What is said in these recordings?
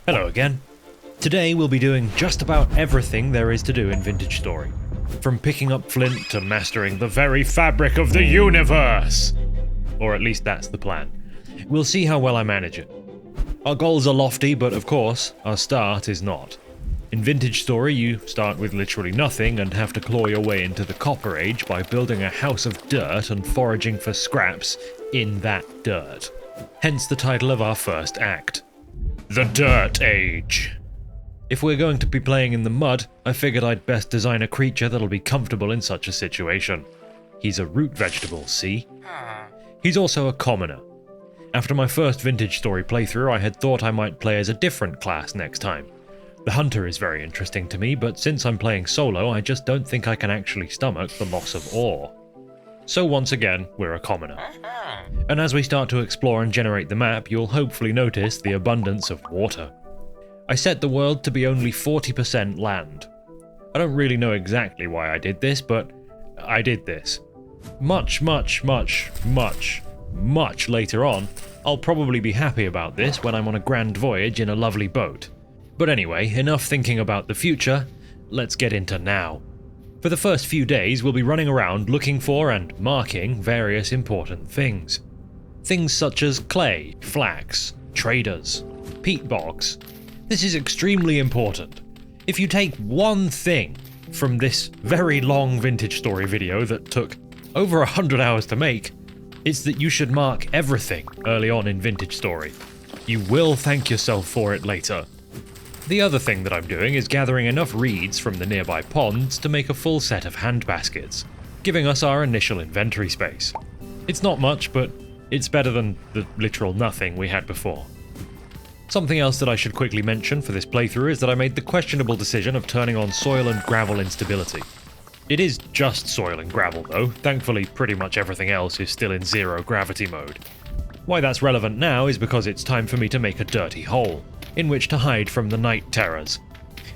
Hello again. Today we'll be doing just about everything there is to do in Vintage Story. From picking up flint to mastering the very fabric of the universe! Or at least that's the plan. We'll see how well I manage it. Our goals are lofty, but of course, our start is not. In Vintage Story, you start with literally nothing and have to claw your way into the Copper Age by building a house of dirt and foraging for scraps in that dirt. Hence the title of our first act. The Dirt Age. If we're going to be playing in the mud, I figured I'd best design a creature that'll be comfortable in such a situation. He's a root vegetable, see? He's also a commoner. After my first Vintage Story playthrough, I had thought I might play as a different class next time. The Hunter is very interesting to me, but since I'm playing solo, I just don't think I can actually stomach the loss of ore. So once again, we're a commoner. And as we start to explore and generate the map, you'll hopefully notice the abundance of water. I set the world to be only 40% land. I don't really know exactly why I did this, but I did this. Much later on, I'll probably be happy about this when I'm on a grand voyage in a lovely boat. But anyway, enough thinking about the future, let's get into now. For the first few days, we'll be running around looking for and marking various important things. Things such as clay, flax, traders, peat bogs. This is extremely important. If you take one thing from this very long Vintage Story video that took over 100 hours to make, it's that you should mark everything early on in Vintage Story. You will thank yourself for it later. The other thing that I'm doing is gathering enough reeds from the nearby ponds to make a full set of hand baskets, giving us our initial inventory space. It's not much, but it's better than the literal nothing we had before. Something else that I should quickly mention for this playthrough is that I made the questionable decision of turning on soil and gravel instability. It is just soil and gravel though, thankfully pretty much everything else is still in zero gravity mode. Why that's relevant now is because it's time for me to make a dirty hole, in which to hide from the night terrors.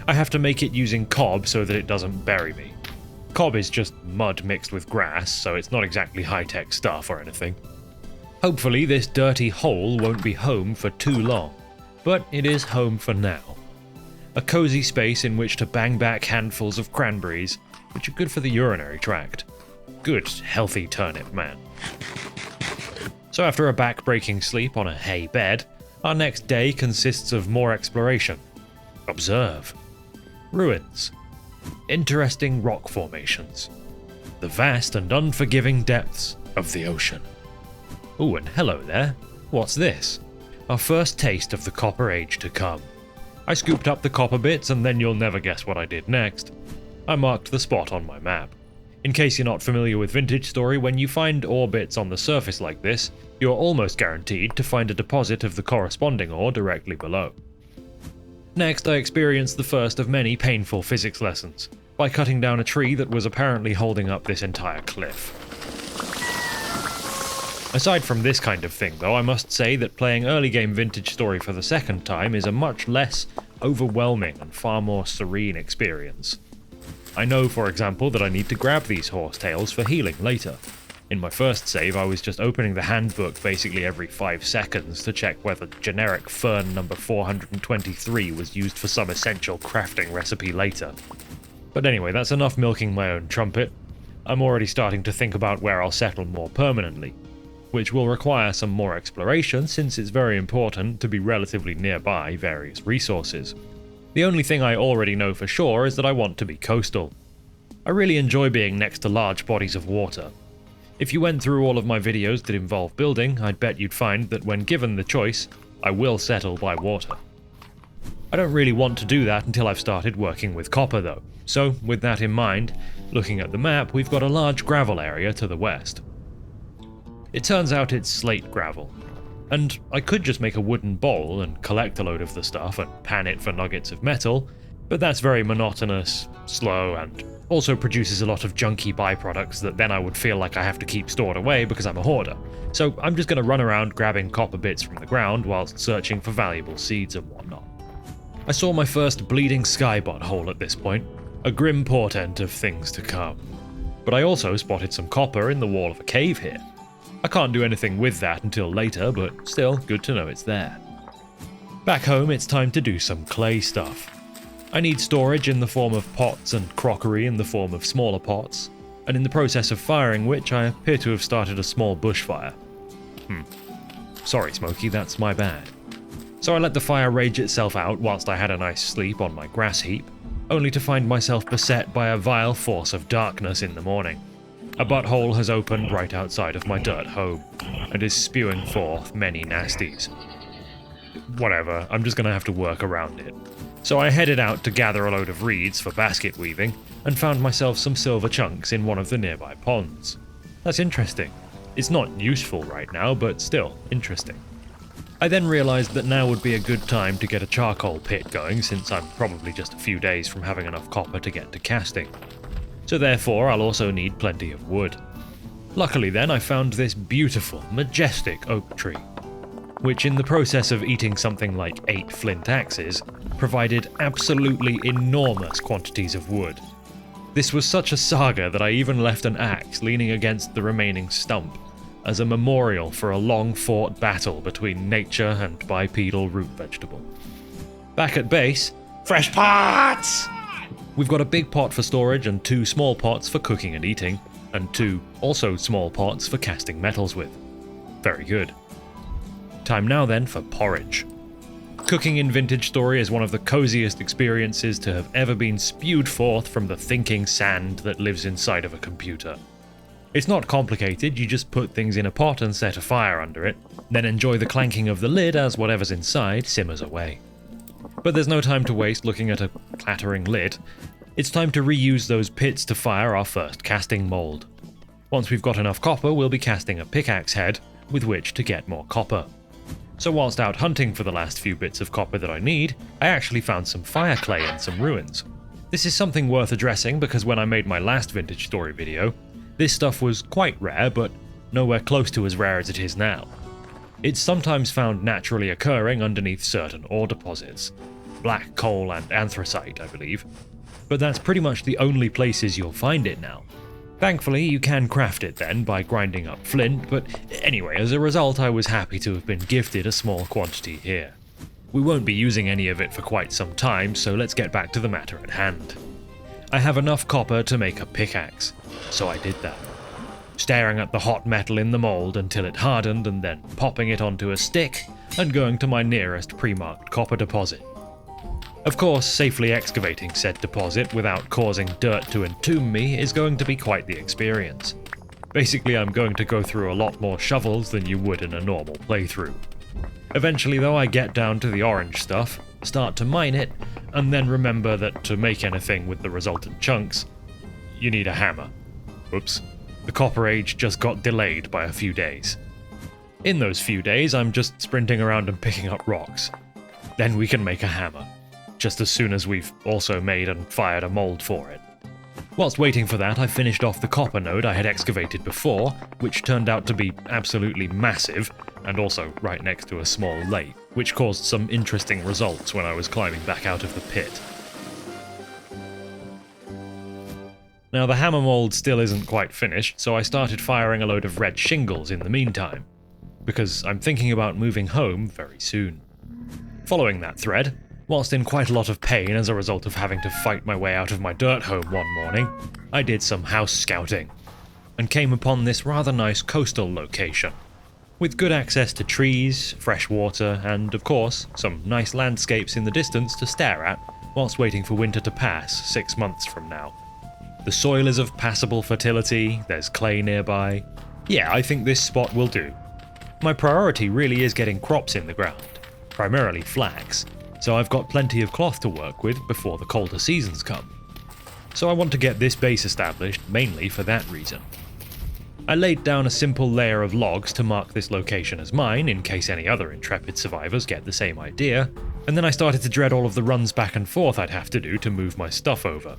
I have to make it using cob so that it doesn't bury me. Cob is just mud mixed with grass, so it's not exactly high-tech stuff or anything. Hopefully this dirty hole won't be home for too long, but it is home for now. A cozy space in which to bang back handfuls of cranberries, which are good for the urinary tract. Good, healthy turnip, man. So after a back-breaking sleep on a hay bed, our next day consists of more exploration. Observe. Ruins. Interesting rock formations. The vast and unforgiving depths of the ocean. Ooh, and hello there. What's this? Our first taste of the Copper Age to come. I scooped up the copper bits and then you'll never guess what I did next. I marked the spot on my map. In case you're not familiar with Vintage Story, when you find ore bits on the surface like this, you're almost guaranteed to find a deposit of the corresponding ore directly below. Next, I experienced the first of many painful physics lessons, by cutting down a tree that was apparently holding up this entire cliff. Aside from this kind of thing though, I must say that playing early game Vintage Story for the second time is a much less overwhelming and far more serene experience. I know, for example, that I need to grab these horsetails for healing later. In my first save, I was just opening the handbook basically every 5 seconds to check whether generic fern number 423 was used for some essential crafting recipe later. But anyway, that's enough milking my own trumpet. I'm already starting to think about where I'll settle more permanently, which will require some more exploration since it's very important to be relatively nearby various resources. The only thing I already know for sure is that I want to be coastal. I really enjoy being next to large bodies of water. If you went through all of my videos that involve building, I'd bet you'd find that when given the choice, I will settle by water. I don't really want to do that until I've started working with copper though, so with that in mind, looking at the map, we've got a large gravel area to the west. It turns out it's slate gravel. And I could just make a wooden bowl and collect a load of the stuff and pan it for nuggets of metal, but that's very monotonous, slow, and also produces a lot of junky byproducts that then I would feel like I have to keep stored away because I'm a hoarder. So I'm just going to run around grabbing copper bits from the ground whilst searching for valuable seeds and whatnot. I saw my first bleeding skybot hole at this point, a grim portent of things to come. But I also spotted some copper in the wall of a cave here. I can't do anything with that until later, but still good to know it's there. Back home, it's time to do some clay stuff. I need storage in the form of pots and crockery in the form of smaller pots, and in the process of firing which I appear to have started a small bushfire. Sorry, Smokey, that's my bad. So I let the fire rage itself out whilst I had a nice sleep on my grass heap, only to find myself beset by a vile force of darkness in the morning. A butthole has opened right outside of my dirt home, and is spewing forth many nasties. Whatever, I'm just gonna have to work around it. So I headed out to gather a load of reeds for basket weaving, and found myself some silver chunks in one of the nearby ponds. That's interesting. It's not useful right now, but still interesting. I then realised that now would be a good time to get a charcoal pit going, since I'm probably just a few days from having enough copper to get to casting. So therefore I'll also need plenty of wood. Luckily then I found this beautiful, majestic oak tree, which in the process of eating something like 8 flint axes, provided absolutely enormous quantities of wood. This was such a saga that I even left an axe leaning against the remaining stump, as a memorial for a long-fought battle between nature and bipedal root vegetable. Back at base, fresh pots! We've got a big pot for storage and 2 small pots for cooking and eating, and 2 also small pots for casting metals with. Very good. Time now then for porridge. Cooking in Vintage Story is one of the coziest experiences to have ever been spewed forth from the thinking sand that lives inside of a computer. It's not complicated, you just put things in a pot and set a fire under it, then enjoy the clanking of the lid as whatever's inside simmers away. But there's no time to waste looking at a clattering lid. It's time to reuse those pits to fire our first casting mould. Once we've got enough copper, we'll be casting a pickaxe head with which to get more copper. So whilst out hunting for the last few bits of copper that I need, I actually found some fire clay in some ruins. This is something worth addressing because when I made my last Vintage Story video, this stuff was quite rare, but nowhere close to as rare as it is now. It's sometimes found naturally occurring underneath certain ore deposits, black coal and anthracite, I believe, but that's pretty much the only places you'll find it now. Thankfully, you can craft it then by grinding up flint, but anyway, as a result I was happy to have been gifted a small quantity here. We won't be using any of it for quite some time, so let's get back to the matter at hand. I have enough copper to make a pickaxe, so I did that. Staring at the hot metal in the mould until it hardened and then popping it onto a stick and going to my nearest pre-marked copper deposit. Of course, safely excavating said deposit without causing dirt to entomb me is going to be quite the experience. Basically, I'm going to go through a lot more shovels than you would in a normal playthrough. Eventually though, I get down to the orange stuff, start to mine it, and then remember that to make anything with the resultant chunks, you need a hammer. Oops. The copper age just got delayed by a few days. In those few days, I'm just sprinting around and picking up rocks. Then we can make a hammer, just as soon as we've also made and fired a mold for it. Whilst waiting for that, I finished off the copper node I had excavated before, which turned out to be absolutely massive, and also right next to a small lake, which caused some interesting results when I was climbing back out of the pit. Now the hammer mold still isn't quite finished, so I started firing a load of red shingles in the meantime, because I'm thinking about moving home very soon. Following that thread, whilst in quite a lot of pain as a result of having to fight my way out of my dirt home one morning, I did some house scouting, and came upon this rather nice coastal location, with good access to trees, fresh water, and of course, some nice landscapes in the distance to stare at whilst waiting for winter to pass 6 months from now. The soil is of passable fertility, there's clay nearby. Yeah, I think this spot will do. My priority really is getting crops in the ground, primarily flax, so I've got plenty of cloth to work with before the colder seasons come. So I want to get this base established mainly for that reason. I laid down a simple layer of logs to mark this location as mine in case any other intrepid survivors get the same idea, and then I started to dread all of the runs back and forth I'd have to do to move my stuff over.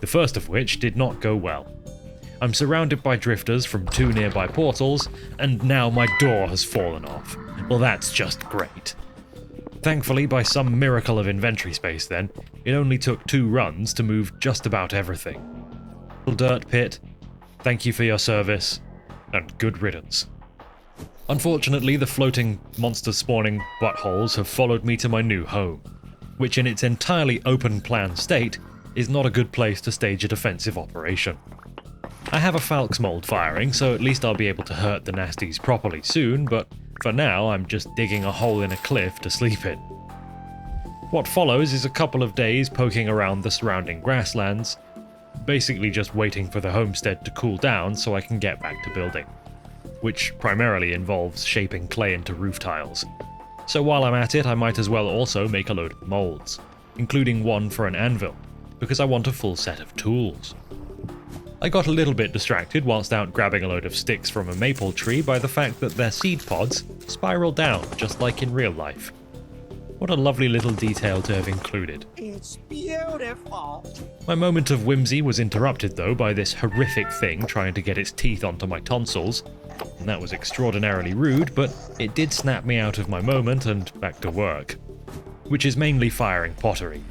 The first of which did not go well. I'm surrounded by drifters from 2 nearby portals, and now my door has fallen off. Well, that's just great. Thankfully, by some miracle of inventory space then, it only took 2 runs to move just about everything. Dirt pit, thank you for your service, and good riddance. Unfortunately, the floating monster-spawning buttholes have followed me to my new home, which in its entirely open-plan state is not a good place to stage a defensive operation. I have a falx mold firing, so at least I'll be able to hurt the nasties properly soon, but for now I'm just digging a hole in a cliff to sleep in. What follows is a couple of days poking around the surrounding grasslands, basically just waiting for the homestead to cool down so I can get back to building, which primarily involves shaping clay into roof tiles. So while I'm at it, I might as well also make a load of molds, including one for an anvil, because I want a full set of tools. I got a little bit distracted whilst out grabbing a load of sticks from a maple tree by the fact that their seed pods spiral down just like in real life. What a lovely little detail to have included. It's beautiful. My moment of whimsy was interrupted though by this horrific thing trying to get its teeth onto my tonsils, and that was extraordinarily rude, but it did snap me out of my moment and back to work, which is mainly firing pottery.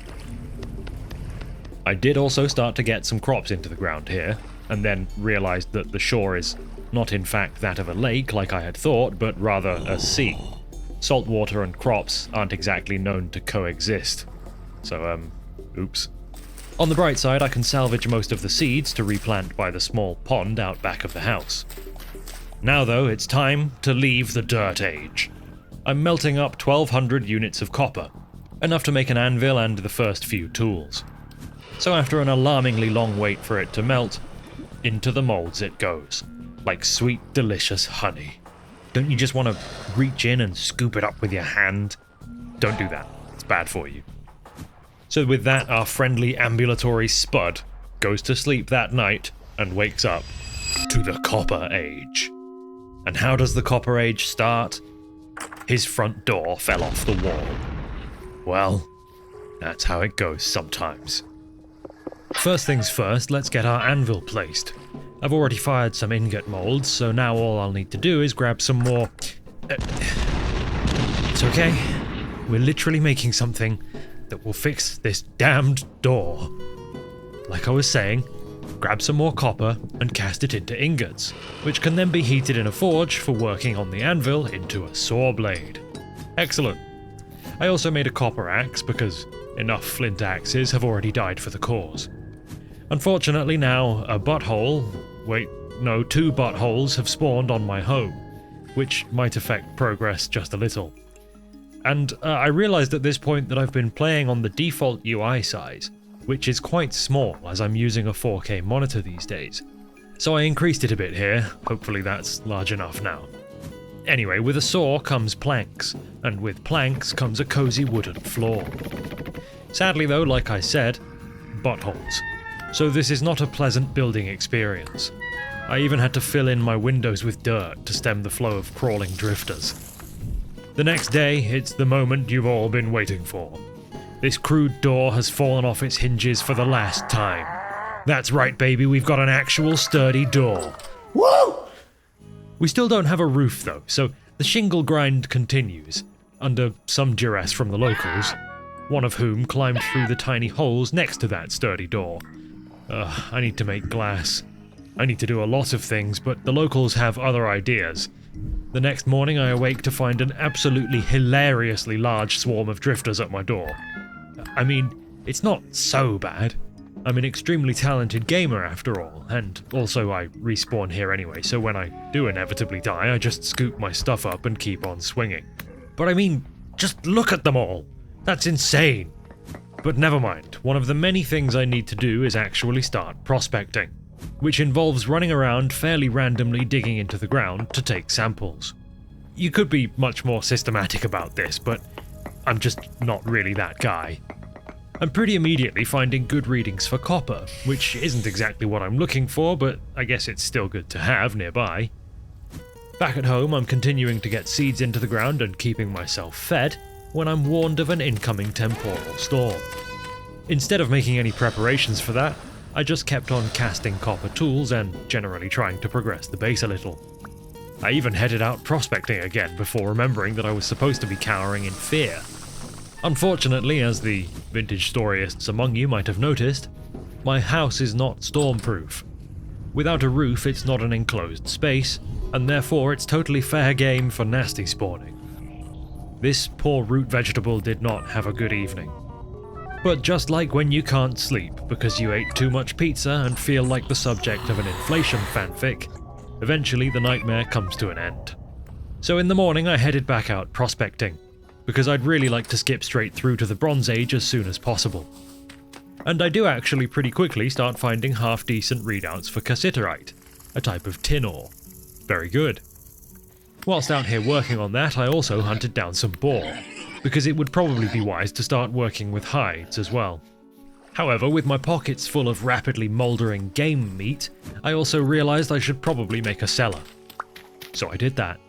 I did also start to get some crops into the ground here, and then realized that the shore is not in fact that of a lake like I had thought, but rather a sea. Salt water and crops aren't exactly known to coexist. So, oops. On the bright side, I can salvage most of the seeds to replant by the small pond out back of the house. Now though, it's time to leave the dirt age. I'm melting up 1200 units of copper, enough to make an anvil and the first few tools. So after an alarmingly long wait for it to melt, into the molds it goes, like sweet, delicious honey. Don't you just want to reach in and scoop it up with your hand? Don't do that, it's bad for you. So with that, our friendly ambulatory spud goes to sleep that night and wakes up to the Copper Age. And how does the Copper Age start? His front door fell off the wall. Well, that's how it goes sometimes. First things first, let's get our anvil placed. I've already fired some ingot molds, so now all I'll need to do is grab some more... It's okay. We're literally making something that will fix this damned door. Like I was saying, grab some more copper and cast it into ingots, which can then be heated in a forge for working on the anvil into a saw blade. Excellent. I also made a copper axe because enough flint axes have already died for the cause. Unfortunately now, two buttholes have spawned on my home, which might affect progress just a little. And I realized at this point that I've been playing on the default UI size, which is quite small as I'm using a 4K monitor these days. So I increased it a bit here, hopefully that's large enough now. Anyway, with a saw comes planks, and with planks comes a cozy wooden floor. Sadly though, like I said, buttholes. So this is not a pleasant building experience. I even had to fill in my windows with dirt to stem the flow of crawling drifters. The next day, it's the moment you've all been waiting for. This crude door has fallen off its hinges for the last time. That's right, baby, we've got an actual sturdy door. Woo! We still don't have a roof though, so the shingle grind continues, under some duress from the locals, one of whom climbed through the tiny holes next to that sturdy door. I need to make glass. I need to do a lot of things, but the locals have other ideas. The next morning I awake to find an absolutely hilariously large swarm of drifters at my door. I mean, it's not so bad. I'm an extremely talented gamer after all, and also I respawn here anyway, so when I do inevitably die, I just scoop my stuff up and keep on swinging. But I mean, just look at them all! That's insane! But never mind, one of the many things I need to do is actually start prospecting, which involves running around fairly randomly digging into the ground to take samples. You could be much more systematic about this, but I'm just not really that guy. I'm pretty immediately finding good readings for copper, which isn't exactly what I'm looking for, but I guess it's still good to have nearby. Back at home, I'm continuing to get seeds into the ground and keeping myself fed, when I'm warned of an incoming temporal storm. Instead of making any preparations for that, I just kept on casting copper tools and generally trying to progress the base a little. I even headed out prospecting again before remembering that I was supposed to be cowering in fear. Unfortunately, as the vintage storyists among you might have noticed, my house is not stormproof. Without a roof, it's not an enclosed space, and therefore it's totally fair game for nasty spawning. This poor root vegetable did not have a good evening. But just like when you can't sleep because you ate too much pizza and feel like the subject of an inflation fanfic, eventually the nightmare comes to an end. So in the morning I headed back out prospecting, because I'd really like to skip straight through to the Bronze Age as soon as possible. And I do actually pretty quickly start finding half-decent readouts for cassiterite, a type of tin ore. Very good. Whilst out here working on that, I also hunted down some boar, because it would probably be wise to start working with hides as well. However, with my pockets full of rapidly mouldering game meat, I also realised I should probably make a cellar. So I did that.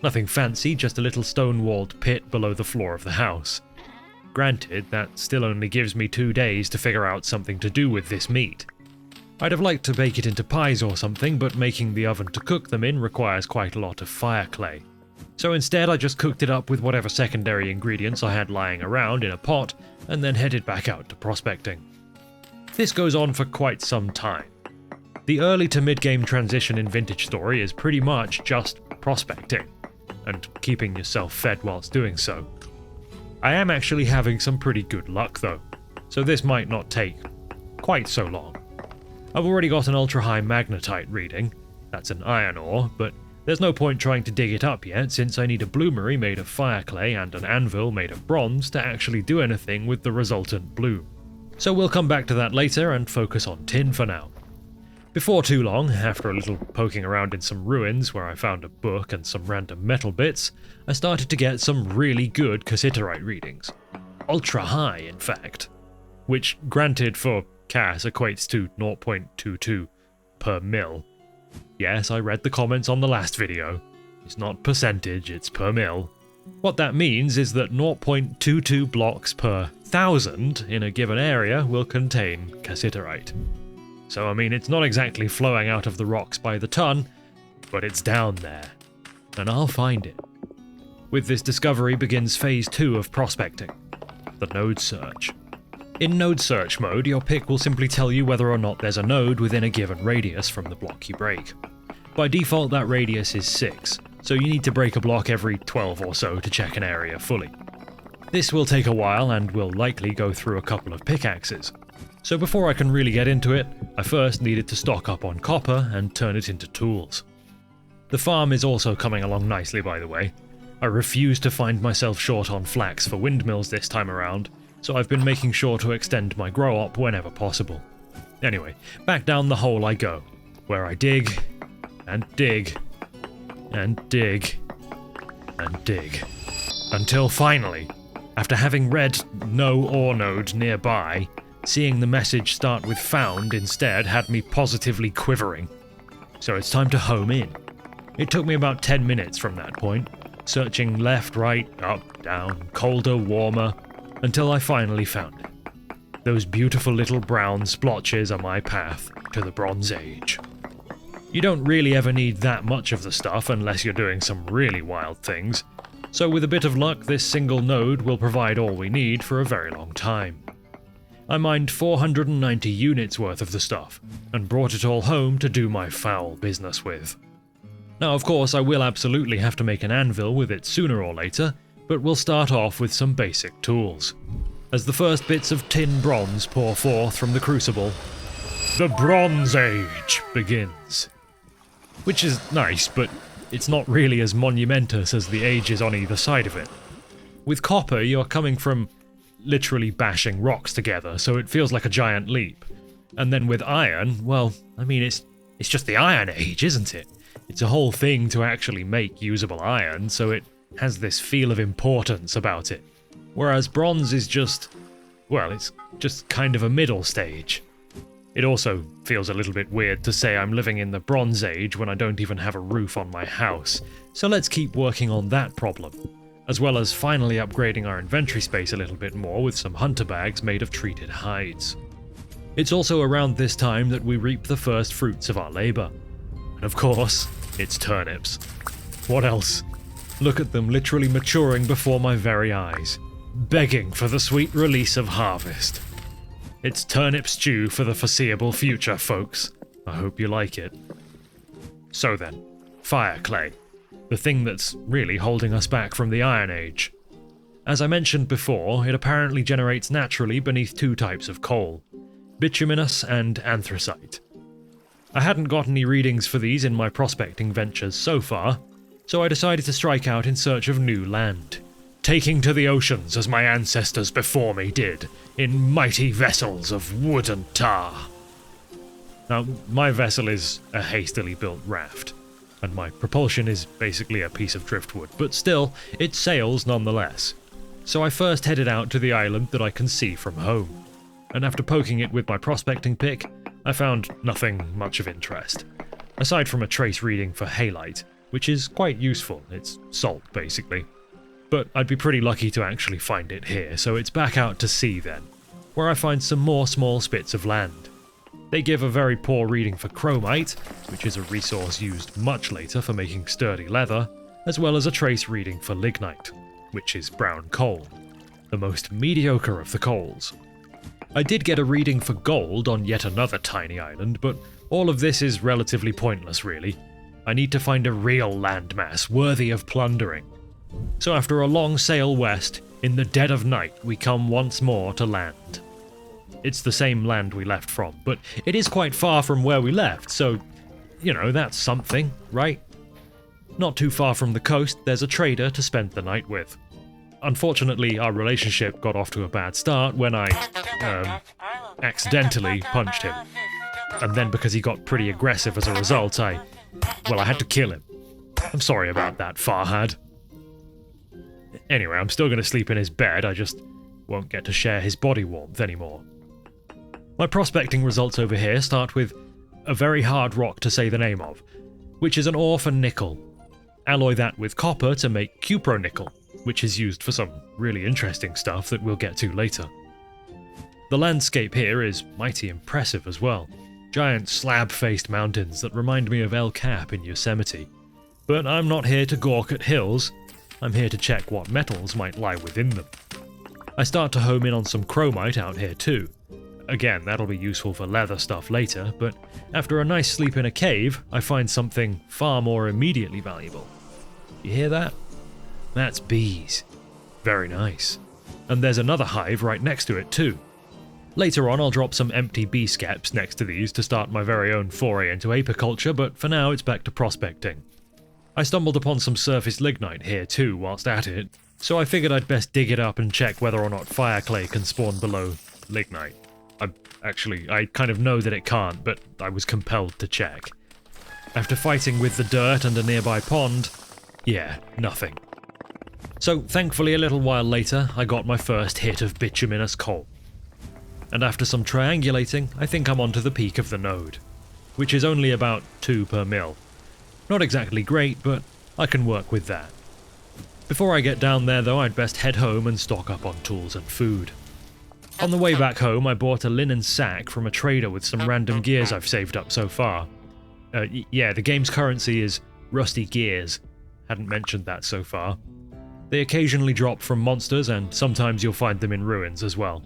Nothing fancy, just a little stone-walled pit below the floor of the house. Granted, that still only gives me 2 days to figure out something to do with this meat. I'd have liked to bake it into pies or something, but making the oven to cook them in requires quite a lot of fire clay. So instead I just cooked it up with whatever secondary ingredients I had lying around in a pot, and then headed back out to prospecting. This goes on for quite some time. The early to mid-game transition in Vintage Story is pretty much just prospecting, and keeping yourself fed whilst doing so. I am actually having some pretty good luck though, so this might not take quite so long. I've already got an ultra-high magnetite reading, that's an iron ore, but there's no point trying to dig it up yet since I need a bloomery made of fire clay and an anvil made of bronze to actually do anything with the resultant bloom. So we'll come back to that later and focus on tin for now. Before too long, after a little poking around in some ruins where I found a book and some random metal bits, I started to get some really good cassiterite readings. Ultra high, in fact. Which, granted for Cass, equates to 0.22 per mil. Yes, I read the comments on the last video. It's not percentage, it's per mil. What that means is that 0.22 blocks per 1,000 in a given area will contain cassiterite. So I mean, it's not exactly flowing out of the rocks by the ton, but it's down there. And I'll find it. With this discovery begins phase 2 of prospecting, the node search. In node search mode, your pick will simply tell you whether or not there's a node within a given radius from the block you break. By default, that radius is 6, so you need to break a block every 12 or so to check an area fully. This will take a while and will likely go through a couple of pickaxes. So before I can really get into it, I first needed to stock up on copper and turn it into tools. The farm is also coming along nicely, by the way. I refuse to find myself short on flax for windmills this time around, so I've been making sure to extend my grow-op whenever possible. Anyway, back down the hole I go, where I dig, and dig, and dig, and dig. Until finally, after having read no ore node nearby, seeing the message start with found instead had me positively quivering. So it's time to home in. It took me about 10 minutes from that point, searching left, right, up, down, colder, warmer, until I finally found it. Those beautiful little brown splotches are my path to the Bronze Age. You don't really ever need that much of the stuff unless you're doing some really wild things, so with a bit of luck this single node will provide all we need for a very long time. I mined 490 units worth of the stuff, and brought it all home to do my foul business with. Now of course I will absolutely have to make an anvil with it sooner or later, but we'll start off with some basic tools. As the first bits of tin bronze pour forth from the crucible, the Bronze Age begins. Which is nice, but it's not really as monumentous as the ages on either side of it. With copper you're coming from literally bashing rocks together, so it feels like a giant leap. And then with iron, well, I mean, it's just the Iron Age, isn't it? It's a whole thing to actually make usable iron, so it has this feel of importance about it. Whereas bronze is just, well, it's just kind of a middle stage. It also feels a little bit weird to say I'm living in the Bronze Age when I don't even have a roof on my house, so let's keep working on that problem, as well as finally upgrading our inventory space a little bit more with some hunter bags made of treated hides. It's also around this time that we reap the first fruits of our labour. And of course, it's turnips. What else? Look at them literally maturing before my very eyes, begging for the sweet release of harvest. It's turnip stew for the foreseeable future, folks. I hope you like it. So then, fire clay, the thing that's really holding us back from the Iron Age. As I mentioned before, it apparently generates naturally beneath two types of coal, bituminous and anthracite. I hadn't got any readings for these in my prospecting ventures so far, so I decided to strike out in search of new land, taking to the oceans as my ancestors before me did, in mighty vessels of wood and tar. Now, my vessel is a hastily built raft, and my propulsion is basically a piece of driftwood, but still, it sails nonetheless. So I first headed out to the island that I can see from home, and after poking it with my prospecting pick, I found nothing much of interest, aside from a trace reading for halite, which is quite useful. It's salt, basically. But I'd be pretty lucky to actually find it here, so it's back out to sea then, where I find some more small spits of land. They give a very poor reading for chromite, which is a resource used much later for making sturdy leather, as well as a trace reading for lignite, which is brown coal, the most mediocre of the coals. I did get a reading for gold on yet another tiny island, but all of this is relatively pointless really. I need to find a real landmass worthy of plundering. So after a long sail west, in the dead of night we come once more to land. It's the same land we left from, but it is quite far from where we left, so, you know, that's something, right? Not too far from the coast, there's a trader to spend the night with. Unfortunately, our relationship got off to a bad start when I, accidentally punched him. And then because he got pretty aggressive as a result, I had to kill him. I'm sorry about that, Farhad. Anyway, I'm still going to sleep in his bed, I just won't get to share his body warmth anymore. My prospecting results over here start with a very hard rock to say the name of, which is an ore for nickel. Alloy that with copper to make cupronickel, which is used for some really interesting stuff that we'll get to later. The landscape here is mighty impressive as well. Giant slab-faced mountains that remind me of El Cap in Yosemite. But I'm not here to gawk at hills, I'm here to check what metals might lie within them. I start to home in on some chromite out here too. Again, that'll be useful for leather stuff later, but after a nice sleep in a cave, I find something far more immediately valuable. You hear that? That's bees. Very nice. And there's another hive right next to it too. Later on I'll drop some empty bee skeps next to these to start my very own foray into apiculture, but for now it's back to prospecting. I stumbled upon some surface lignite here too whilst at it, so I figured I'd best dig it up and check whether or not fire clay can spawn below lignite. I kind of know that it can't, but I was compelled to check. After fighting with the dirt and a nearby pond, yeah, nothing. So thankfully a little while later, I got my first hit of bituminous coal. And after some triangulating, I think I'm onto the peak of the node, which is only about 2 per mil. Not exactly great, but I can work with that. Before I get down there though, I'd best head home and stock up on tools and food. On the way back home, I bought a linen sack from a trader with some random gears I've saved up so far. Yeah, the game's currency is rusty gears. Hadn't mentioned that so far. They occasionally drop from monsters, and sometimes you'll find them in ruins as well.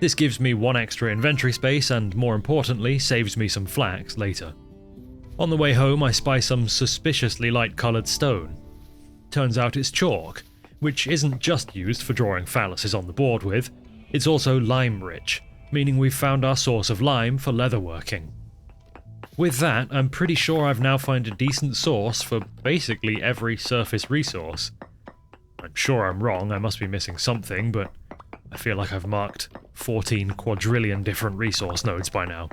This gives me 1 extra inventory space and, more importantly, saves me some flax later. On the way home, I spy some suspiciously light-coloured stone. Turns out it's chalk, which isn't just used for drawing phalluses on the board with, it's also lime-rich, meaning we've found our source of lime for leatherworking. With that, I'm pretty sure I've now found a decent source for basically every surface resource. I'm sure I'm wrong, I must be missing something, but I feel like I've marked 14 quadrillion different resource nodes by now.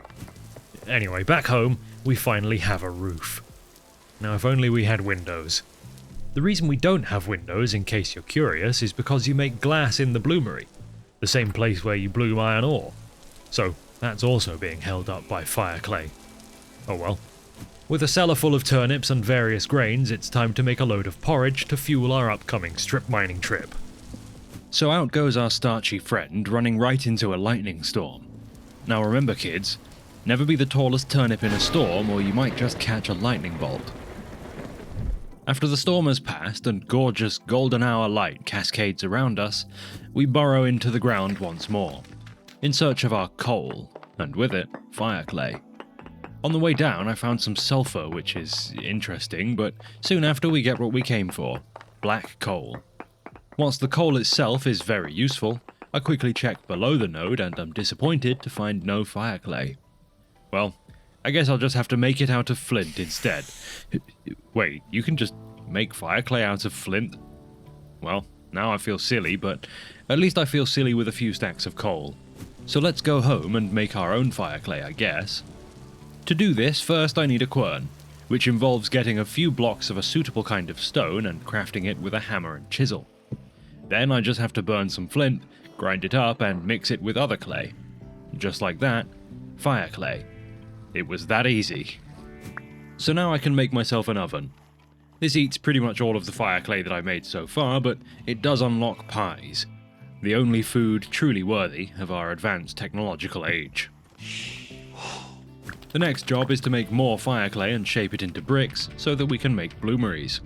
Anyway, back home, we finally have a roof. Now if only we had windows. The reason we don't have windows, in case you're curious, is because you make glass in the bloomery, the same place where you bloom iron ore. So that's also being held up by fire clay. Oh well. With a cellar full of turnips and various grains, it's time to make a load of porridge to fuel our upcoming strip mining trip. So out goes our starchy friend, running right into a lightning storm. Now remember kids, never be the tallest turnip in a storm or you might just catch a lightning bolt. After the storm has passed and gorgeous golden hour light cascades around us, we burrow into the ground once more, in search of our coal, and with it, fire clay. On the way down, I found some sulfur, which is interesting, but soon after we get what we came for, black coal. Whilst the coal itself is very useful, I quickly check below the node and am disappointed to find no fire clay. Well, I guess I'll just have to make it out of flint instead. Wait, you can just make fire clay out of flint? Well, now I feel silly, but at least I feel silly with a few stacks of coal. So let's go home and make our own fire clay, I guess. To do this, first I need a quern, which involves getting a few blocks of a suitable kind of stone and crafting it with a hammer and chisel. Then I just have to burn some flint, grind it up and mix it with other clay. Just like that, fire clay. It was that easy. So now I can make myself an oven. This eats pretty much all of the fire clay that I made so far, but it does unlock pies, the only food truly worthy of our advanced technological age. The next job is to make more fire clay and shape it into bricks so that we can make bloomeries.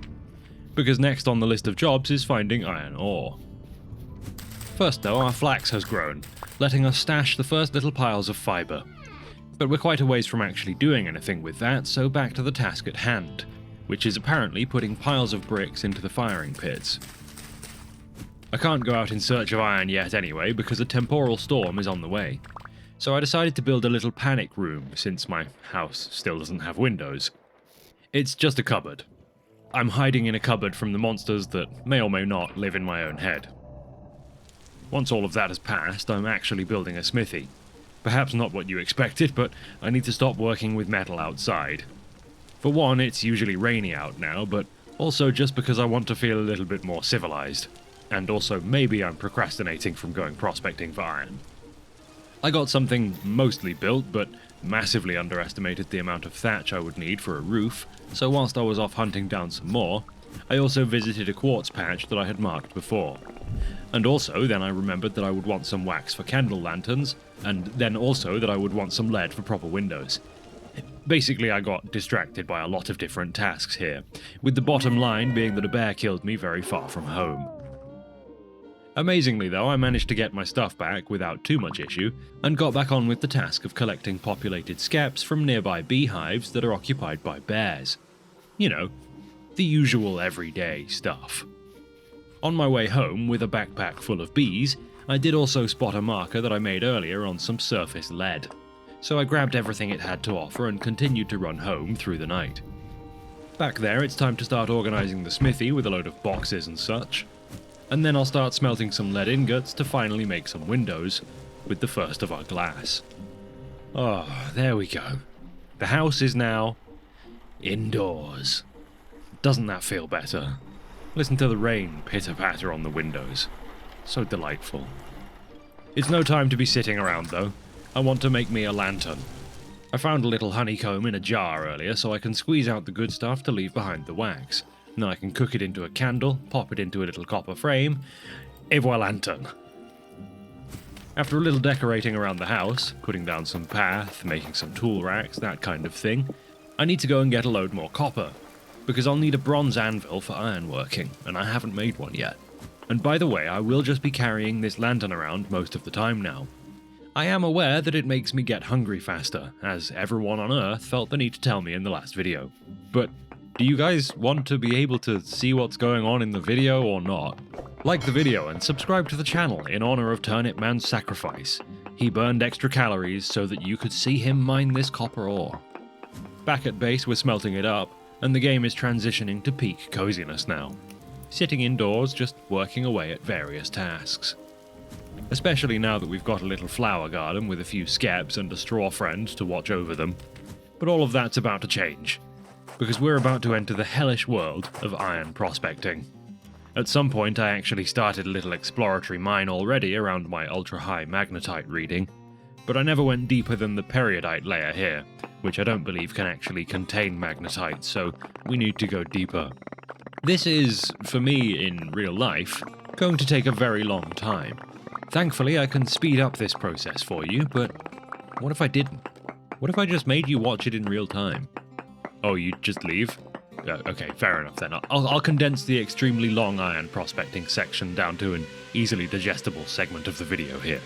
Because next on the list of jobs is finding iron ore. First though, our flax has grown, letting us stash the first little piles of fibre. But we're quite a ways from actually doing anything with that, so back to the task at hand, which is apparently putting piles of bricks into the firing pits. I can't go out in search of iron yet anyway, because a temporal storm is on the way. So I decided to build a little panic room, since my house still doesn't have windows. It's just a cupboard. I'm hiding in a cupboard from the monsters that may or may not live in my own head. Once all of that has passed, I'm actually building a smithy. Perhaps not what you expected, but I need to stop working with metal outside. For one, it's usually rainy out now, but also just because I want to feel a little bit more civilized. And also maybe I'm procrastinating from going prospecting for iron. I got something mostly built, but massively underestimated the amount of thatch I would need for a roof, so whilst I was off hunting down some more, I also visited a quartz patch that I had marked before. And also, then I remembered that I would want some wax for candle lanterns, and then also that I would want some lead for proper windows. Basically, I got distracted by a lot of different tasks here, with the bottom line being that a bear killed me very far from home. Amazingly though, I managed to get my stuff back without too much issue, and got back on with the task of collecting populated skeps from nearby beehives that are occupied by bears. You know, the usual everyday stuff. On my way home, with a backpack full of bees, I did also spot a marker that I made earlier on some surface lead. So I grabbed everything it had to offer and continued to run home through the night. Back there, it's time to start organising the smithy with a load of boxes and such. And then I'll start smelting some lead ingots to finally make some windows, with the first of our glass. Oh, there we go. The house is now indoors. Doesn't that feel better? Listen to the rain pitter-patter on the windows. So delightful. It's no time to be sitting around though. I want to make me a lantern. I found a little honeycomb in a jar earlier so I can squeeze out the good stuff to leave behind the wax. Then I can cook it into a candle, pop it into a little copper frame. Et voilà lantern. After a little decorating around the house, putting down some path, making some tool racks, that kind of thing, I need to go and get a load more copper, because I'll need a bronze anvil for ironworking, and I haven't made one yet. And by the way, I will just be carrying this lantern around most of the time now. I am aware that it makes me get hungry faster, as everyone on Earth felt the need to tell me in the last video. But do you guys want to be able to see what's going on in the video or not? Like the video and subscribe to the channel in honor of Turnip Man's sacrifice. He burned extra calories so that you could see him mine this copper ore. Back at base, we're smelting it up, and the game is transitioning to peak coziness now. Sitting indoors, just working away at various tasks. Especially now that we've got a little flower garden with a few skeps and a straw friend to watch over them. But all of that's about to change, because we're about to enter the hellish world of iron prospecting. At some point I actually started a little exploratory mine already around my ultra-high magnetite reading, but I never went deeper than the periodite layer here, which I don't believe can actually contain magnetite, so we need to go deeper. This is, for me in real life, going to take a very long time. Thankfully I can speed up this process for you, but what if I didn't? What if I just made you watch it in real time? Oh, you'd just leave? Okay, fair enough then. I'll condense the extremely long iron prospecting section down to an easily digestible segment of the video here.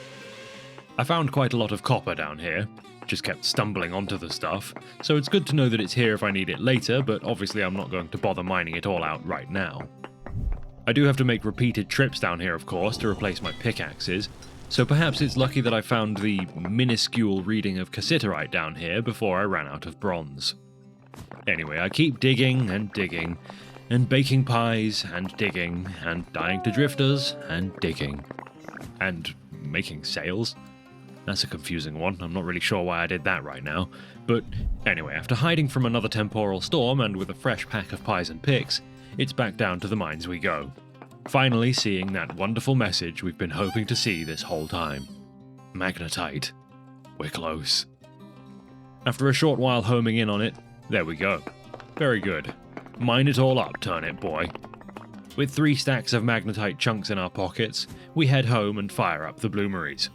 I found quite a lot of copper down here, just kept stumbling onto the stuff, so it's good to know that it's here if I need it later, but obviously I'm not going to bother mining it all out right now. I do have to make repeated trips down here, of course, to replace my pickaxes, so perhaps it's lucky that I found the minuscule reading of cassiterite down here before I ran out of bronze. Anyway, I keep digging, and baking pies, and digging, and dying to drifters, and digging. And making sails? That's a confusing one, I'm not really sure why I did that right now. But anyway, after hiding from another temporal storm and with a fresh pack of pies and picks, it's back down to the mines we go. Finally seeing that wonderful message we've been hoping to see this whole time. Magnetite. We're close. After a short while homing in on it, there we go. Very good. Mine it all up, turnip boy. With 3 stacks of magnetite chunks in our pockets, we head home and fire up the bloomeries.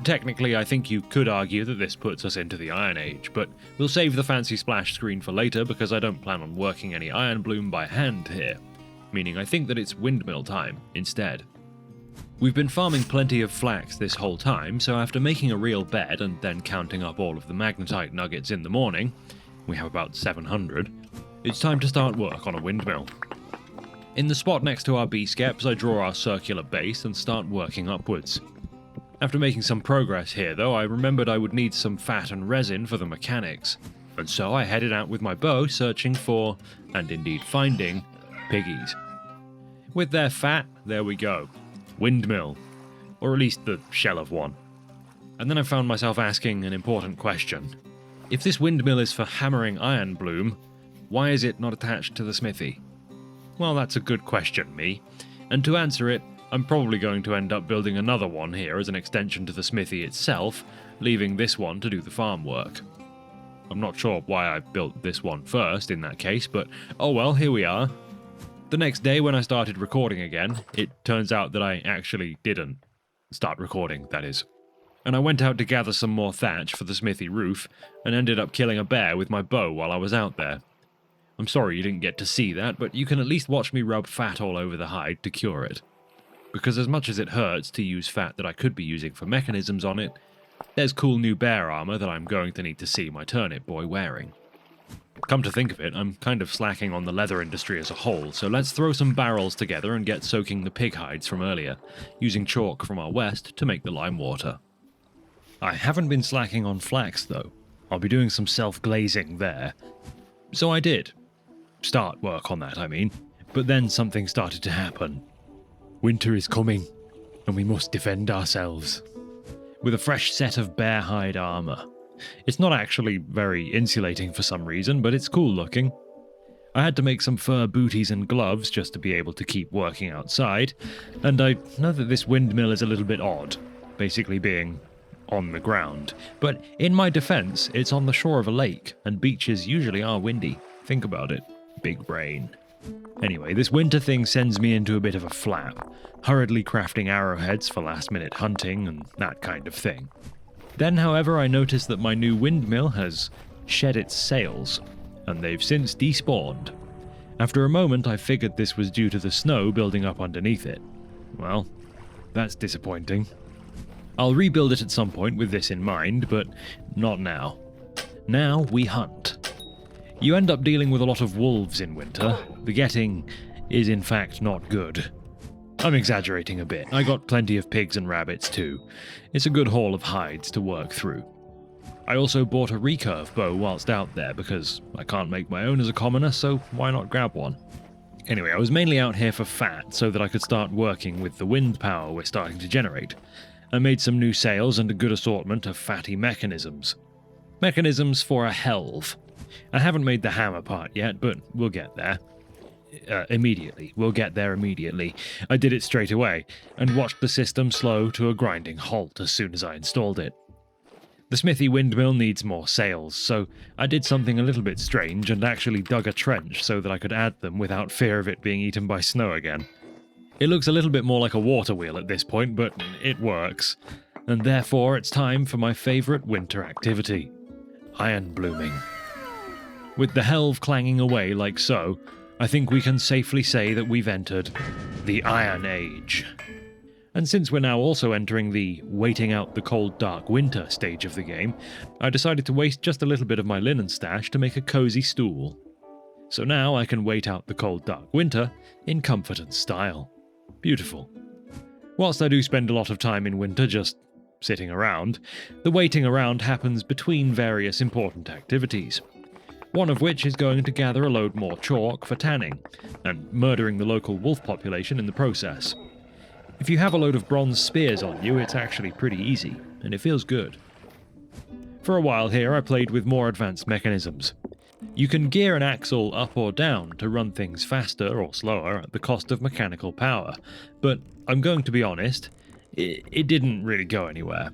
Technically, I think you could argue that this puts us into the Iron Age, but we'll save the fancy splash screen for later because I don't plan on working any iron bloom by hand here, meaning I think that it's windmill time instead. We've been farming plenty of flax this whole time, so after making a real bed and then counting up all of the magnetite nuggets in the morning, we have about 700, it's time to start work on a windmill. In the spot next to our bee-skeps, I draw our circular base and start working upwards. After making some progress here though, I remembered I would need some fat and resin for the mechanics, and so I headed out with my bow searching for, and indeed finding, piggies. With their fat, there we go. Windmill. Or at least the shell of one. And then I found myself asking an important question. If this windmill is for hammering iron bloom, why is it not attached to the smithy? Well, that's a good question, me. And to answer it, I'm probably going to end up building another one here as an extension to the smithy itself, leaving this one to do the farm work. I'm not sure why I built this one first in that case, but oh well, here we are. The next day when I started recording again, it turns out that I actually didn't start recording, that is. And I went out to gather some more thatch for the smithy roof, and ended up killing a bear with my bow while I was out there. I'm sorry you didn't get to see that, but you can at least watch me rub fat all over the hide to cure it. Because as much as it hurts to use fat that I could be using for mechanisms on it, there's cool new bear armor that I'm going to need to see my turnip boy wearing. Come to think of it, I'm kind of slacking on the leather industry as a whole, so let's throw some barrels together and get soaking the pig hides from earlier, using chalk from our west to make the lime water. I haven't been slacking on flax though. I'll be doing some self-glazing there. So I did. Start work on that, I mean. But then something started to happen. Winter is coming, and we must defend ourselves. With a fresh set of bear hide armor. It's not actually very insulating for some reason, but it's cool looking. I had to make some fur booties and gloves just to be able to keep working outside, and I know that this windmill is a little bit odd, basically being on the ground. But in my defense, it's on the shore of a lake, and beaches usually are windy. Think about it. Big brain. Anyway, this winter thing sends me into a bit of a flap, hurriedly crafting arrowheads for last-minute hunting and that kind of thing. Then, however, I noticed that my new windmill has shed its sails, and they've since despawned. After a moment, I figured this was due to the snow building up underneath it. Well, that's disappointing. I'll rebuild it at some point with this in mind, but not now. Now we hunt. You end up dealing with a lot of wolves in winter. The getting is in fact not good. I'm exaggerating a bit. I got plenty of pigs and rabbits too. It's a good haul of hides to work through. I also bought a recurve bow whilst out there because I can't make my own as a commoner, so why not grab one? Anyway, I was mainly out here for fat so that I could start working with the wind power we're starting to generate. I made some new sails and a good assortment of fatty mechanisms. Mechanisms for a helve. I haven't made the hammer part yet, but we'll get there. Immediately. We'll get there immediately. I did it straight away, and watched the system slow to a grinding halt as soon as I installed it. The smithy windmill needs more sails, so I did something a little bit strange and actually dug a trench so that I could add them without fear of it being eaten by snow again. It looks a little bit more like a water wheel at this point, but it works. And therefore it's time for my favourite winter activity. Iron blooming. With the helve clanging away like so, I think we can safely say that we've entered the Iron Age. And since we're now also entering the waiting out the cold dark winter stage of the game, I decided to waste just a little bit of my linen stash to make a cozy stool. So now I can wait out the cold dark winter in comfort and style. Beautiful. Whilst I do spend a lot of time in winter just sitting around, the waiting around happens between various important activities. One of which is going to gather a load more chalk for tanning, and murdering the local wolf population in the process. If you have a load of bronze spears on you, it's actually pretty easy, and it feels good. For a while here, I played with more advanced mechanisms. You can gear an axle up or down to run things faster or slower at the cost of mechanical power, but I'm going to be honest, it didn't really go anywhere.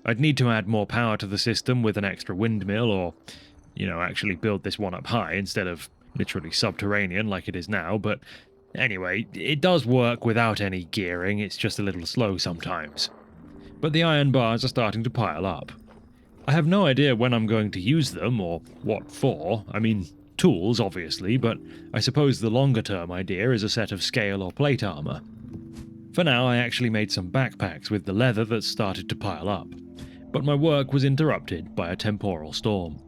I'd need to add more power to the system with an extra windmill or, actually build this one up high instead of literally subterranean like it is now, but anyway, it does work without any gearing, it's just a little slow sometimes. But the iron bars are starting to pile up. I have no idea when I'm going to use them or what for. I mean, tools obviously, but I suppose the longer term idea is a set of scale or plate armor. For now, I actually made some backpacks with the leather that started to pile up, but my work was interrupted by a temporal storm.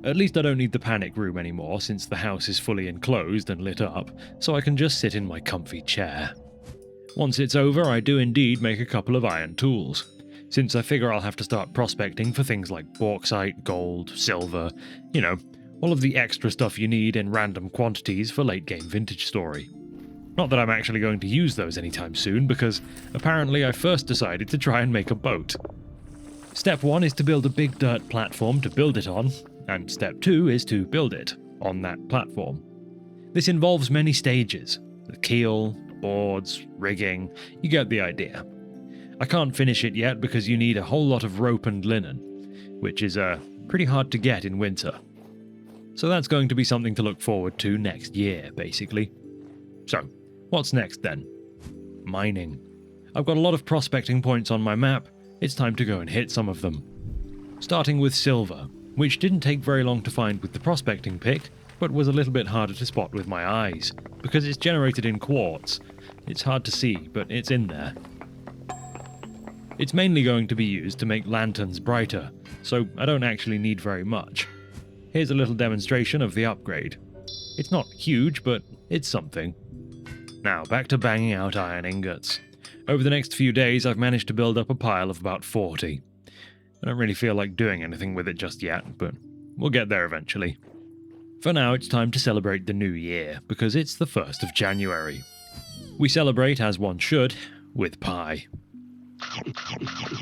At least I don't need the panic room anymore since the house is fully enclosed and lit up, so I can just sit in my comfy chair. Once it's over, I do indeed make a couple of iron tools, since I figure I'll have to start prospecting for things like bauxite, gold, silver, all of the extra stuff you need in random quantities for late game vintage story. Not that I'm actually going to use those anytime soon, because apparently I first decided to try and make a boat. Step 1 is to build a big dirt platform to build it on, and step 2 is to build it on that platform. This involves many stages: the keel, the boards, rigging, you get the idea. I can't finish it yet because you need a whole lot of rope and linen, which is pretty hard to get in winter. So that's going to be something to look forward to next year, basically. So, what's next then? Mining. I've got a lot of prospecting points on my map, it's time to go and hit some of them. Starting with silver, which didn't take very long to find with the prospecting pick, but was a little bit harder to spot with my eyes, because it's generated in quartz. It's hard to see, but it's in there. It's mainly going to be used to make lanterns brighter, so I don't actually need very much. Here's a little demonstration of the upgrade. It's not huge, but it's something. Now, back to banging out iron ingots. Over the next few days, I've managed to build up a pile of about 40. I don't really feel like doing anything with it just yet, but we'll get there eventually. For now, it's time to celebrate the new year, because it's the 1st of January. We celebrate, as one should, with pie.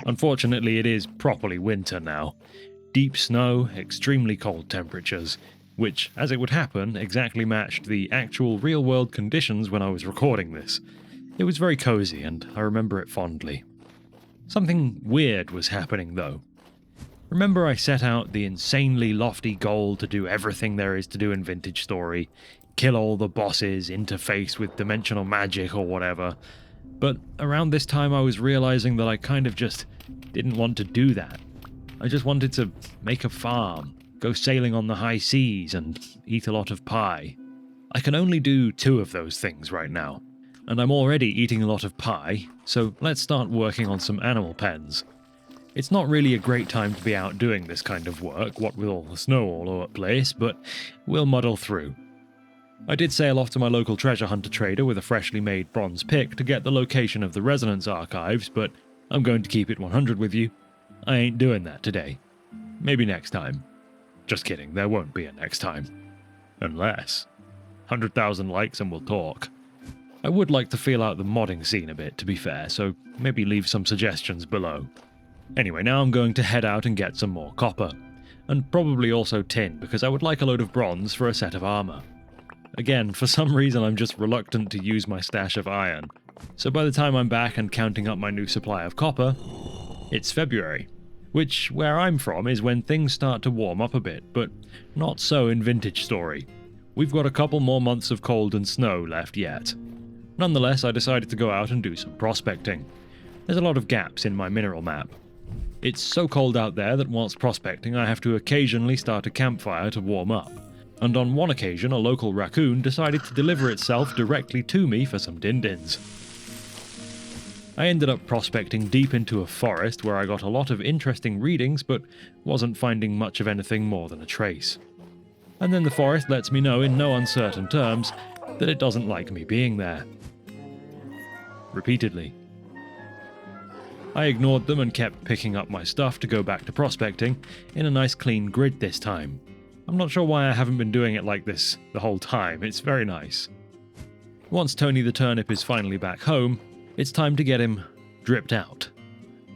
Unfortunately, it is properly winter now. Deep snow, extremely cold temperatures, which, as it would happen, exactly matched the actual real-world conditions when I was recording this. It was very cozy, and I remember it fondly. Something weird was happening, though. Remember I set out the insanely lofty goal to do everything there is to do in Vintage Story, kill all the bosses, interface with dimensional magic or whatever, but around this time I was realizing that I kind of just didn't want to do that. I just wanted to make a farm, go sailing on the high seas, and eat a lot of pie. I can only do 2 of those things right now, and I'm already eating a lot of pie, so let's start working on some animal pens. It's not really a great time to be out doing this kind of work, what with all the snow all over the place, but we'll muddle through. I did sail off to my local treasure hunter trader with a freshly made bronze pick to get the location of the Resonance archives, but I'm going to keep it 100 with you. I ain't doing that today. Maybe next time. Just kidding, there won't be a next time. Unless 100,000 likes and we'll talk. I would like to feel out the modding scene a bit, to be fair, so maybe leave some suggestions below. Anyway, now I'm going to head out and get some more copper. And probably also tin, because I would like a load of bronze for a set of armor. Again, for some reason I'm just reluctant to use my stash of iron. So by the time I'm back and counting up my new supply of copper, it's February. Which, where I'm from, is when things start to warm up a bit, but not so in Vintage Story. We've got a couple more months of cold and snow left yet. Nonetheless, I decided to go out and do some prospecting. There's a lot of gaps in my mineral map. It's so cold out there that whilst prospecting I have to occasionally start a campfire to warm up. And on one occasion a local raccoon decided to deliver itself directly to me for some din-dins. I ended up prospecting deep into a forest where I got a lot of interesting readings but wasn't finding much of anything more than a trace. And then the forest lets me know in no uncertain terms that it doesn't like me being there. Repeatedly. I ignored them and kept picking up my stuff to go back to prospecting in a nice clean grid this time. I'm not sure why I haven't been doing it like this the whole time, it's very nice. Once Tony the turnip is finally back home, it's time to get him dripped out.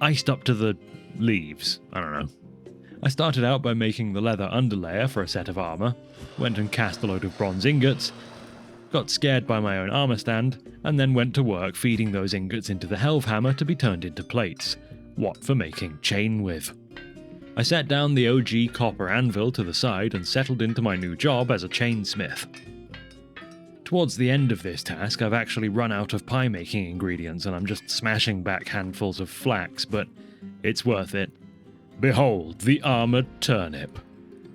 Iced up to the leaves, I don't know. I started out by making the leather underlayer for a set of armor, went and cast a load of bronze ingots, got scared by my own armor stand, and then went to work feeding those ingots into the Helvhammer to be turned into plates. What for making chain with. I set down the OG copper anvil to the side and settled into my new job as a chainsmith. Towards the end of this task, I've actually run out of pie making ingredients and I'm just smashing back handfuls of flax, but it's worth it. Behold, the armored turnip.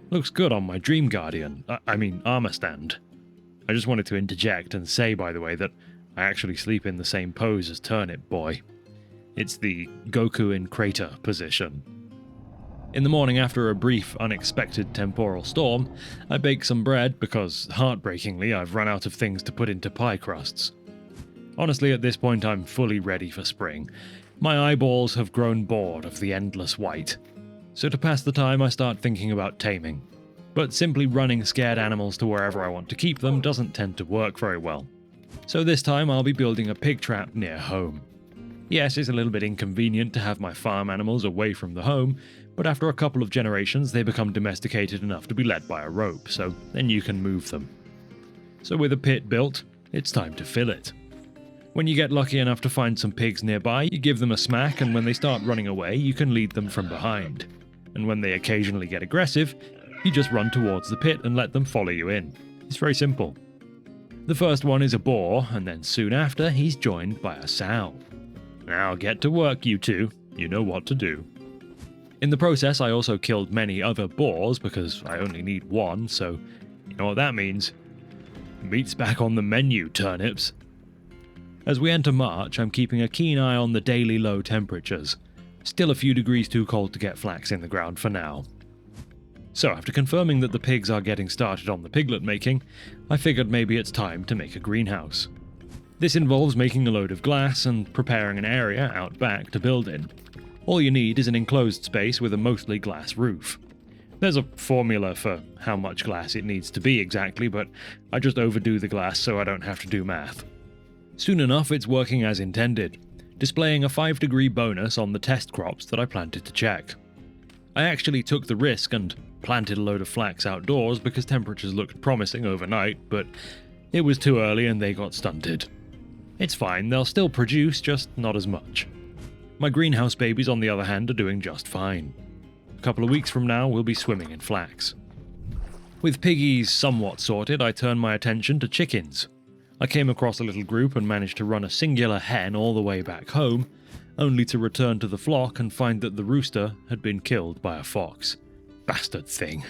Looks good on my Dream Guardian, armor stand. I just wanted to interject and say, by the way, that I actually sleep in the same pose as Turnip Boy. It's the Goku in crater position. In the morning, after a brief, unexpected temporal storm, I bake some bread because, heartbreakingly, I've run out of things to put into pie crusts. Honestly, at this point, I'm fully ready for spring. My eyeballs have grown bored of the endless white. So to pass the time, I start thinking about taming. But simply running scared animals to wherever I want to keep them doesn't tend to work very well. So this time, I'll be building a pig trap near home. Yes, it's a little bit inconvenient to have my farm animals away from the home, but after a couple of generations they become domesticated enough to be led by a rope, so then you can move them. So with a pit built, it's time to fill it. When you get lucky enough to find some pigs nearby, you give them a smack, and when they start running away, you can lead them from behind. And when they occasionally get aggressive, you just run towards the pit and let them follow you in. It's very simple. The first one is a boar, and then soon after, he's joined by a sow. Now get to work, you two. You know what to do. In the process, I also killed many other boars because I only need one, so you know what that means. Meat's back on the menu, turnips. As we enter March, I'm keeping a keen eye on the daily low temperatures. Still a few degrees too cold to get flax in the ground for now. So after confirming that the pigs are getting started on the piglet making, I figured maybe it's time to make a greenhouse. This involves making a load of glass and preparing an area out back to build in. All you need is an enclosed space with a mostly glass roof. There's a formula for how much glass it needs to be exactly, but I just overdo the glass so I don't have to do math. Soon enough, it's working as intended, displaying a 5-degree bonus on the test crops that I planted to check. I actually took the risk and planted a load of flax outdoors because temperatures looked promising overnight, but it was too early and they got stunted. It's fine, they'll still produce, just not as much. My greenhouse babies, on the other hand, are doing just fine. A couple of weeks from now, we'll be swimming in flax. With piggies somewhat sorted, I turned my attention to chickens. I came across a little group and managed to run a singular hen all the way back home, only to return to the flock and find that the rooster had been killed by a fox. Bastard thing.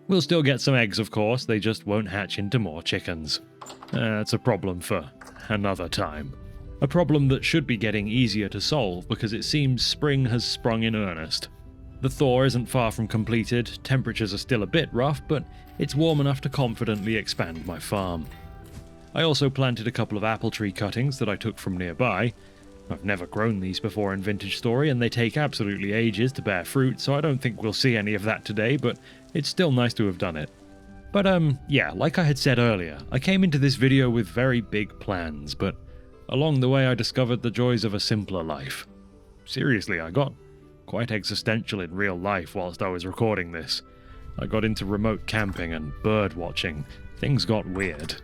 We'll still get some eggs, of course, they just won't hatch into more chickens. That's a problem for another time. A problem that should be getting easier to solve because it seems spring has sprung in earnest. The thaw isn't far from completed, temperatures are still a bit rough, but it's warm enough to confidently expand my farm. I also planted a couple of apple tree cuttings that I took from nearby. I've never grown these before in Vintage Story, and they take absolutely ages to bear fruit, so I don't think we'll see any of that today, but it's still nice to have done it. But yeah, like I had said earlier, I came into this video with very big plans, but along the way I discovered the joys of a simpler life. Seriously, I got quite existential in real life whilst I was recording this. I got into remote camping and bird watching. Things got weird.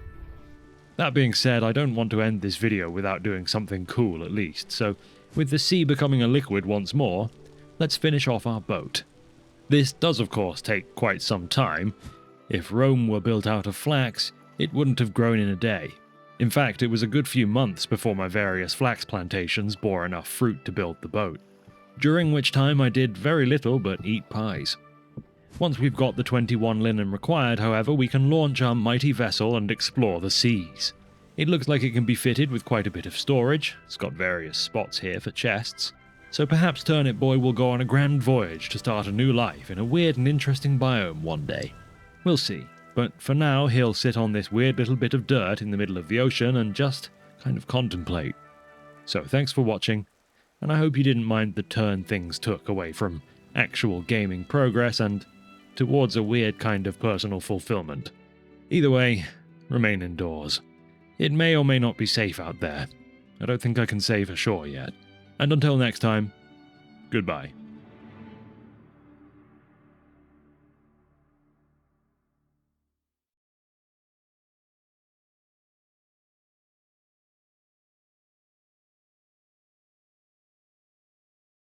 That being said, I don't want to end this video without doing something cool at least, so with the sea becoming a liquid once more, let's finish off our boat. This does of course take quite some time. If Rome were built out of flax, it wouldn't have grown in a day. In fact, it was a good few months before my various flax plantations bore enough fruit to build the boat, during which time I did very little but eat pies. Once we've got the 21 linen required, however, we can launch our mighty vessel and explore the seas. It looks like it can be fitted with quite a bit of storage. It's got various spots here for chests. So perhaps Turnip Boy will go on a grand voyage to start a new life in a weird and interesting biome one day. We'll see. But for now, he'll sit on this weird little bit of dirt in the middle of the ocean and just kind of contemplate. So thanks for watching, and I hope you didn't mind the turn things took away from actual gaming progress and towards a weird kind of personal fulfillment. Either way, remain indoors. It may or may not be safe out there. I don't think I can say for sure yet. And until next time, goodbye.